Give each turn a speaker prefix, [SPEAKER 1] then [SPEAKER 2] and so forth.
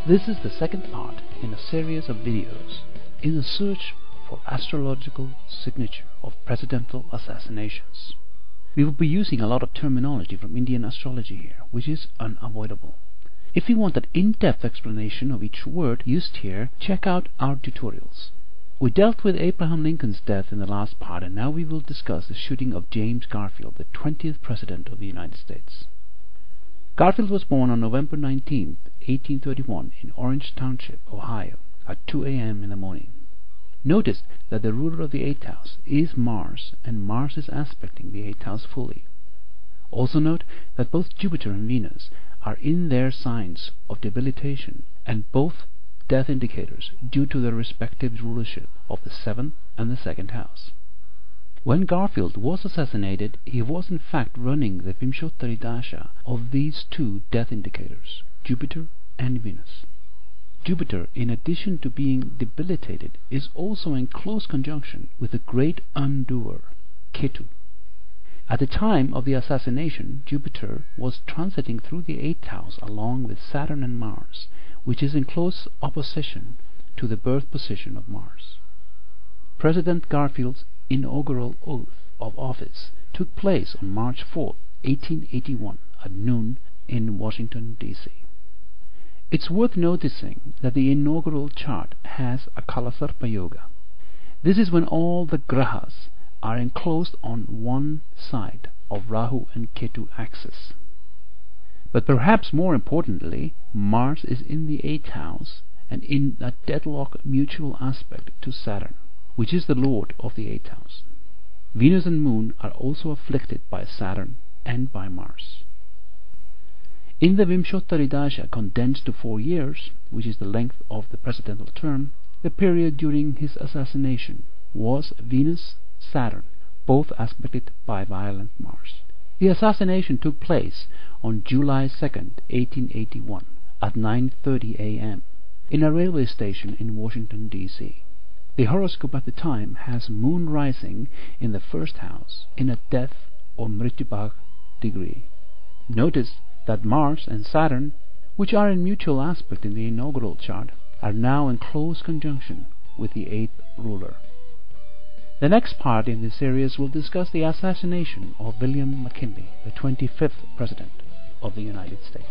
[SPEAKER 1] This is the second part in a series of videos in the search for astrological signature of presidential assassinations. We will be using a lot of terminology from Indian astrology here, which is unavoidable. If you want an in-depth explanation of each word used here, check out our tutorials. We dealt with Abraham Lincoln's death in the last part, and now we will discuss the shooting of James Garfield, the 20th President of the United States. Garfield was born on November 19, 1831 in Orange Township, Ohio, at 2 a.m. in the morning. Notice that the ruler of the 8th house is Mars, and Mars is aspecting the 8th house fully. Also note that both Jupiter and Venus are in their signs of debilitation, and both death indicators due to their respective rulership of the 7th and the 2nd house. When Garfield was assassinated, he was in fact running the Vimshottari Dasha of these two death indicators, Jupiter and Venus. Jupiter, in addition to being debilitated, is also in close conjunction with the great undoer, Ketu. At the time of the assassination, Jupiter was transiting through the 8th house along with Saturn and Mars, which is in close opposition to the birth position of Mars. President Garfield's inaugural oath of office took place on March 4, 1881 at noon in Washington, D.C. It's worth noticing that the inaugural chart has a Kalasarpa Yoga. This is when all the grahas are enclosed on one side of Rahu and Ketu axis. But perhaps more importantly, Mars is in the 8th house and in a deadlock mutual aspect to Saturn, which is the lord of the 8th house. Venus and Moon are also afflicted by Saturn and by Mars. In the Vimshottari Dasha condensed to 4 years, which is the length of the presidential term, the period during his assassination was Venus, Saturn, both aspected by violent Mars. The assassination took place on July 2, 1881 at 9:30 a.m. in a railway station in Washington, D.C. The horoscope at the time has Moon rising in the 1st house in a death or Mrityubhag degree. Notice that Mars and Saturn, which are in mutual aspect in the inaugural chart, are now in close conjunction with the 8th ruler. The next part in this series will discuss the assassination of William McKinley, the 25th President of the United States.